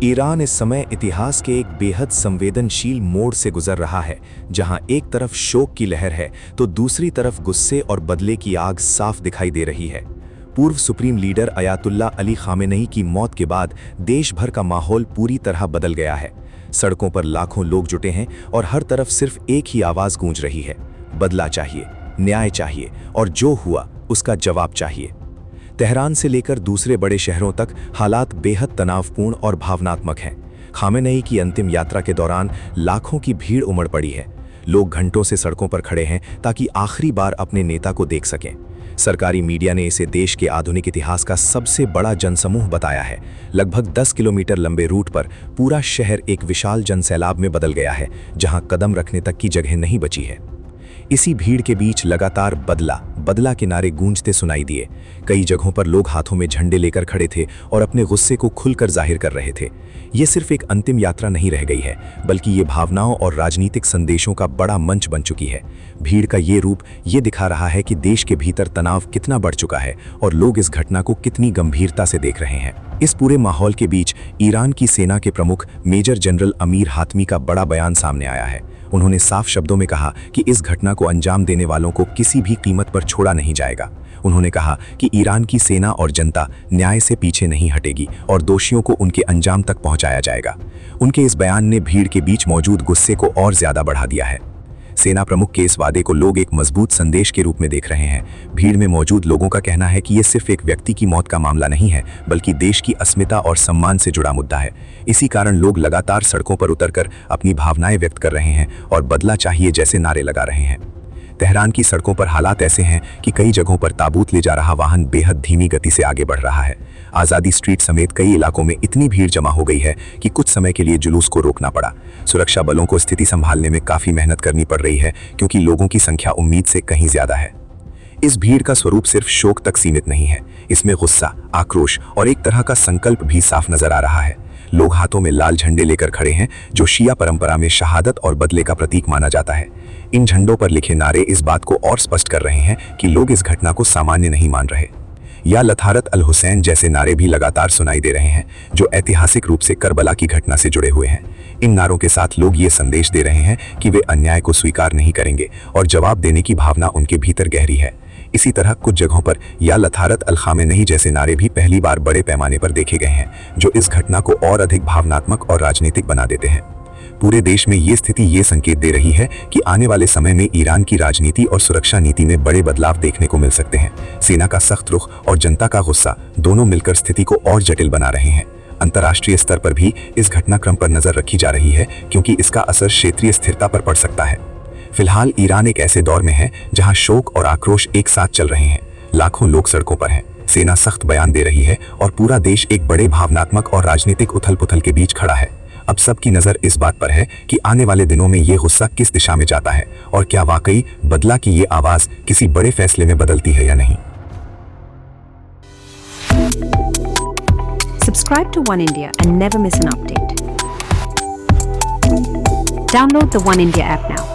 Iran इस समय इतिहास के एक बेहद संवेदनशील मोड़ से गुजर रहा है, जहां एक तरफ शोक की लहर है तो दूसरी तरफ गुस्से और बदले की आग साफ दिखाई दे रही है। पूर्व supreme leader Ayatollah Ali Khamenei की मौत के बाद देश भर का माहौल पूरी तरह बदल गया है। सड़कों पर लाखों लोग जुटे हैं और हर तरफ सिर्फ एक ही आवाज गूंज रही है, बदला चाहिए, न्याय चाहिए और जो हुआ उसका जवाब चाहिए। तेहरान से लेकर दूसरे बड़े शहरों तक हालात बेहद तनावपूर्ण और भावनात्मक हैं। खामेनेई की अंतिम यात्रा के दौरान लाखों की भीड़ उमड़ पड़ी है। लोग घंटों से सड़कों पर खड़े हैं ताकि आखिरी बार अपने नेता को देख सकें। सरकारी मीडिया ने इसे देश के आधुनिक इतिहास का सबसे बड़ा जनसमूह बताया है। लगभग 10 किलोमीटर लंबे रूट पर पूरा शहर एक विशाल जनसैलाब में बदल गया है, जहां कदम रखने तक की जगह नहीं बची है। इसी भीड़ के बीच लगातार बदला बदला के नारे गूंजते सुनाई दिए। कई जगहों पर लोग हाथों में झंडे लेकर खड़े थे और अपने गुस्से को खुलकर जाहिर कर रहे थे। ये सिर्फ एक अंतिम यात्रा नहीं रह गई है, बल्कि ये भावनाओं और राजनीतिक संदेशों का बड़ा मंच बन चुकी है। भीड़ का ये रूप ये दिखा रहा है कि देश के भीतर तनाव कितना बढ़ चुका है और लोग इस घटना को कितनी गंभीरता से देख रहे हैं। इस पूरे माहौल के बीच ईरान की सेना के प्रमुख मेजर जनरल अमीर हातमी का बड़ा बयान सामने आया है। उन्होंने साफ शब्दों में कहा कि इस घटना को अंजाम देने वालों को किसी भी कीमत पर छोड़ा नहीं जाएगा। उन्होंने कहा कि ईरान की सेना और जनता न्याय से पीछे नहीं हटेगी और दोषियों को उनके अंजाम तक पहुंचाया जाएगा। उनके इस बयान ने भीड़ के बीच मौजूद गुस्से को और ज्यादा बढ़ा दिया है। सेना प्रमुख के इस वादे को लोग एक मजबूत संदेश के रूप में देख रहे हैं। भीड़ में मौजूद लोगों का कहना है कि यह सिर्फ एक व्यक्ति की मौत का मामला नहीं है, बल्कि देश की अस्मिता और सम्मान से जुड़ा मुद्दा है। इसी कारण लोग लगातार सड़कों पर उतरकर अपनी भावनाएं व्यक्त कर रहे हैं और बदला चाहिए जैसे नारे लगा रहे हैं। तेहरान की सड़कों पर हालात ऐसे हैं कि कई जगहों पर ताबूत ले जा रहा वाहन बेहद धीमी गति से आगे बढ़ रहा है। आज़ादी स्ट्रीट समेत कई इलाकों में इतनी भीड़ जमा हो गई है कि कुछ समय के लिए जुलूस को रोकना पड़ा। सुरक्षा बलों को स्थिति संभालने में काफ़ी मेहनत करनी पड़ रही है, क्योंकि लोगों की संख्या उम्मीद से कहीं ज्यादा है। इस भीड़ का स्वरूप सिर्फ शोक तक सीमित नहीं है, इसमें गुस्सा, आक्रोश और एक तरह का संकल्प भी साफ नजर आ रहा है। लोग हाथों में लाल झंडे लेकर खड़े हैं, जो शिया परंपरा में शहादत और बदले का प्रतीक माना जाता है। इन झंडों पर लिखे नारे इस बात को और स्पष्ट कर रहे हैं कि लोग इस घटना को सामान्य नहीं मान रहे। या लथारत अल हुसैन जैसे नारे भी लगातार सुनाई दे रहे हैं, जो ऐतिहासिक रूप से करबला की घटना से जुड़े हुए हैं। इन नारों के साथ लोग ये संदेश दे रहे हैं कि वे अन्याय को स्वीकार नहीं करेंगे और जवाब देने की भावना उनके भीतर गहरी है। इसी तरह कुछ जगहों पर या लथारत अल खामेनेई जैसे नारे भी पहली बार बड़े पैमाने पर देखे गए हैं, जो इस घटना को और अधिक भावनात्मक और राजनीतिक बना देते हैं। पूरे देश में ये स्थिति ये संकेत दे रही है कि आने वाले समय में ईरान की राजनीति और सुरक्षा नीति में बड़े बदलाव देखने को मिल सकते हैं। सेना का सख्त रुख और जनता का गुस्सा दोनों मिलकर स्थिति को और जटिल बना रहे हैं। अंतर्राष्ट्रीय स्तर पर भी इस घटनाक्रम पर नजर रखी जा रही है, क्योंकि इसका असर क्षेत्रीय स्थिरता पर पड़ सकता है। फिलहाल ईरान एक ऐसे दौर में है जहां शोक और आक्रोश एक साथ चल रहे हैं। लाखों लोग सड़कों पर हैं, सेना सख्त बयान दे रही है और पूरा देश एक बड़े भावनात्मक और राजनीतिक उथल-पुथल के बीच खड़ा है। अब सबकी नजर इस बात पर है कि आने वाले दिनों में ये गुस्सा किस दिशा में जाता है और क्या वाकई बदला की ये आवाज किसी बड़े फैसले में बदलती है या नहीं। Subscribe to One India and never miss an update. Download the One India app now.